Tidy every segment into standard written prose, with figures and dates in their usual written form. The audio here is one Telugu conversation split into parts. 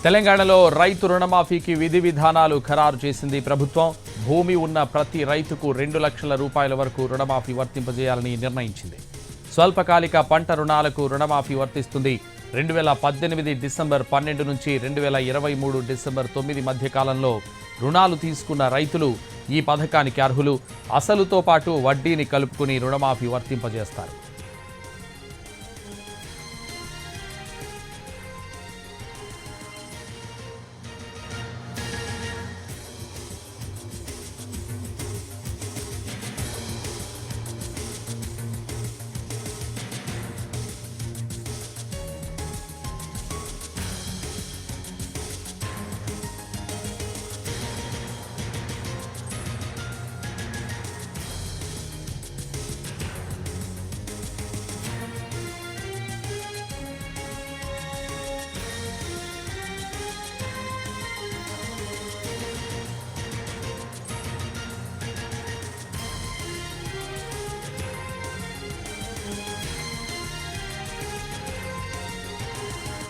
తెలంగాణలో రైతు రుణమాఫీకి విధి విధానాలు ఖరారు చేసింది ప్రభుత్వం. భూమి ఉన్న ప్రతి రైతుకు 2 లక్షల రూపాయల వరకు రుణమాఫీ వర్తింపజేయాలని నిర్ణయించింది. స్వల్పకాలిక పంట రుణాలకు రుణమాఫీ వర్తిస్తుంది. 2018 డిసెంబర్ 12 నుంచి 2023 డిసెంబర్ 9 మధ్య కాలంలో రుణాలు తీసుకున్న రైతులు ఈ పథకానికి అర్హులు. అసలుతో పాటు వడ్డీని కలుపుకుని రుణమాఫీ వర్తింపజేస్తారు.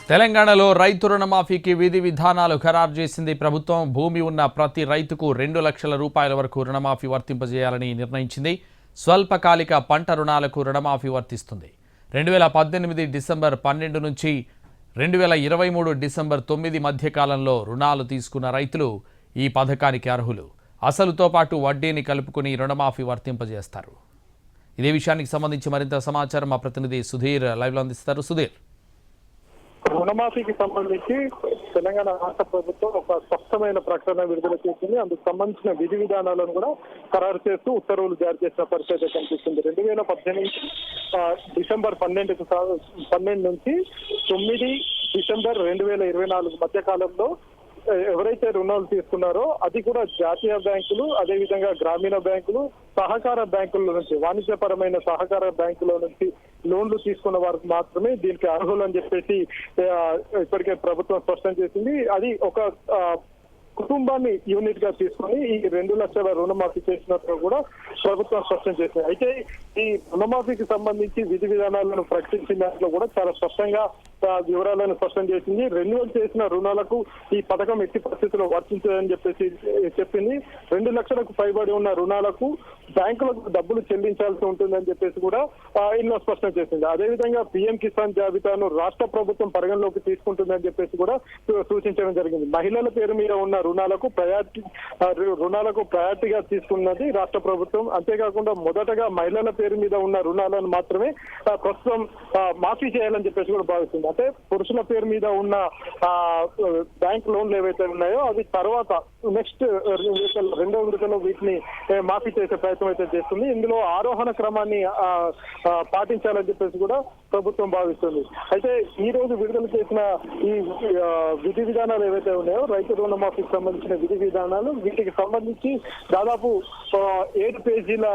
తెలంగాణలో రైతు రుణమాఫీకి విధి విధానాలు ఖరారు చేసింది ప్రభుత్వం. భూమి ఉన్న ప్రతి రైతుకు 2 లక్షల రూపాయల వరకు రుణమాఫీ వర్తింపజేయాలని నిర్ణయించింది. స్వల్పకాలిక పంట రుణాలకు రుణమాఫీ వర్తిస్తుంది. 2018 డిసెంబర్ 12 నుంచి 2023 డిసెంబర్ 9 మధ్య కాలంలో రుణాలు తీసుకున్న రైతులు ఈ పథకానికి అర్హులు. అసలుతో పాటు వడ్డీని కలుపుకుని రుణమాఫీ వర్తింపజేస్తారు. ఇదే విషయానికి సంబంధించి మరింత సమాచారం మా ప్రతినిధి సుధీర్ లైవ్లో అందిస్తారు. సుధీర్, రుణమాఫీకి సంబంధించి తెలంగాణ రాష్ట్ర ప్రభుత్వం ఒక స్పష్టమైన ప్రకటన విడుదల చేసింది. అందుకు సంబంధించిన విధి విధానాలను కూడా ఖరారు చేస్తూ ఉత్తర్వులు జారీ చేసిన పరిస్థితి కనిపిస్తుంది. 2018 డిసెంబర్ 12 నుంచి 9 డిసెంబర్ 2024 మధ్య కాలంలో ఎవరైతే రుణాలు తీసుకున్నారో అది కూడా జాతీయ బ్యాంకులు, అదేవిధంగా గ్రామీణ బ్యాంకులు, సహకార బ్యాంకుల నుంచి, వాణిజ్యపరమైన సహకార బ్యాంకుల నుంచి లోన్లు తీసుకున్న వారికి మాత్రమే దీనికి అర్హులు అని చెప్పేసి ఇప్పటికే ప్రభుత్వం స్పష్టం చేసింది. అది ఒక కుటుంబాన్ని యూనిట్ గా తీసుకుని ఈ 2 లక్షల రుణమాఫీ చేసినట్టు కూడా ప్రభుత్వం స్పష్టం చేసింది. అయితే ఈ రుణమాఫీకి సంబంధించి విధి విధానాలను ప్రకటించిన దాంట్లో కూడా చాలా స్పష్టంగా వివరాలను స్పష్టం చేసింది. రెన్యువల్ చేసిన రుణాలకు ఈ పథకం ఎట్టి పరిస్థితుల్లో వర్తించదని చెప్పేసి చెప్పింది. 2 లక్షలకు పైబడి ఉన్న రుణాలకు బ్యాంకులకు డబ్బులు చెల్లించాల్సి ఉంటుందని చెప్పేసి కూడా ఎన్నో స్పష్టం చేసింది. అదేవిధంగా పీఎం కిసాన్ జాబితాను రాష్ట్ర ప్రభుత్వం పరిగణలోకి తీసుకుంటుందని చెప్పేసి కూడా సూచించడం జరిగింది. మహిళల పేరు మీద ఉన్న రుణాలకు ప్రయారిటీగా తీసుకున్నది రాష్ట్ర ప్రభుత్వం. అంతేకాకుండా మొదటగా మహిళల పేరు మీద ఉన్న రుణాలను మాత్రమే ప్రస్తుతం మాఫీ చేయాలని చెప్పేసి కూడా భావిస్తుంది. అంటే పురుషుల పేరు మీద ఉన్న బ్యాంక్ లోన్లు ఏవైతే ఉన్నాయో అవి తర్వాత నెక్స్ట్ 2వ విడతలో వీటిని మాఫీ చేసే ప్రయత్నం అయితే చేస్తుంది. ఇందులో ఆరోహణ క్రమాన్ని పాటించాలని చెప్పేసి కూడా ప్రభుత్వం భావిస్తుంది. అయితే ఈ రోజు విడుదల చేసిన ఈ విధి విధానాలు ఏవైతే ఉన్నాయో రైతు రుణమాఫీకి సంబంధించిన విధి విధానాలు, వీటికి సంబంధించి దాదాపు 7 పేజీల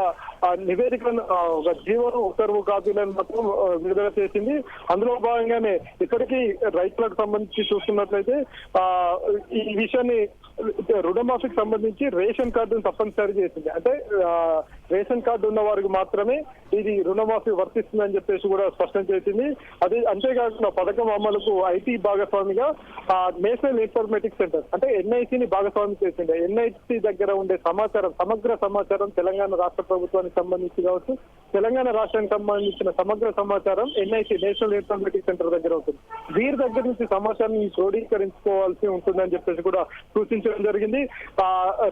నివేదికను, ఒక జీవోను, ఉత్తర్వు కాపీలను మాత్రం విడుదల చేసింది. అందులో భాగంగానే ఇప్పటికీ రైతులకు సంబంధించి చూస్తున్నట్లయితే ఈ విషయాన్ని రుణమాఫీకి సంబంధించి రేషన్ కార్డును తప్పనిసరి చేసింది. అంటే రేషన్ కార్డు ఉన్న వారికి మాత్రమే ఇది రుణమాఫీ వర్తిస్తుందని చెప్పేసి కూడా స్పష్టం చేసింది. అది అంతేకాకుండా పథకం అమలుకు ఐటీ భాగస్వామిగా నేషనల్ ఇన్ఫర్మేటిక్ సెంటర్ అంటే ఎన్ఐసిని భాగస్వామి చేసింది. ఎన్ఐసి దగ్గర ఉండే సమాచారం, సమగ్ర సమాచారం తెలంగాణ రాష్ట్ర ప్రభుత్వానికి సంబంధించి కావచ్చు, తెలంగాణ రాష్ట్రానికి సంబంధించిన సమగ్ర సమాచారం ఎన్ఐసి నేషనల్ ఇన్ఫర్మేటిక్ సెంటర్ దగ్గర ఉంటుంది. వీరి దగ్గర నుంచి సమాచారాన్ని క్రోడీకరించుకోవాల్సి ఉంటుందని చెప్పేసి కూడా సూచించడం జరిగింది.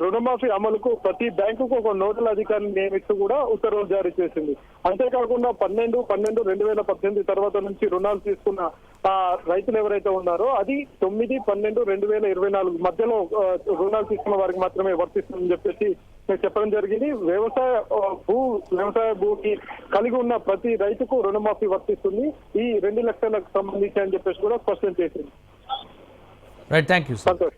రుణమాఫీ అమలుకు ప్రతి బ్యాంకుకు ఒక నోడల్ అధికారిని నియమిస్తూ కూడా ఉత్తర్వులు జారీ చేసింది. అంతేకాకుండా 12/12/2018 తర్వాత నుంచి రుణాలు తీసుకున్న రైతులు ఎవరైతే ఉన్నారో అది 9/12/2024 మధ్యలో రుణాలు తీసుకున్న వారికి మాత్రమే వర్తిస్తుందని చెప్పేసి చెప్పడం జరిగింది. వ్యవసాయ భూమి కలిగి ఉన్న ప్రతి రైతుకు రుణమాఫీ వర్తిస్తుంది. ఈ 2 లక్షలకు సంబంధించి అని చెప్పేసి కూడా స్పష్టం చేసింది. Right, thank you. సంతోష్.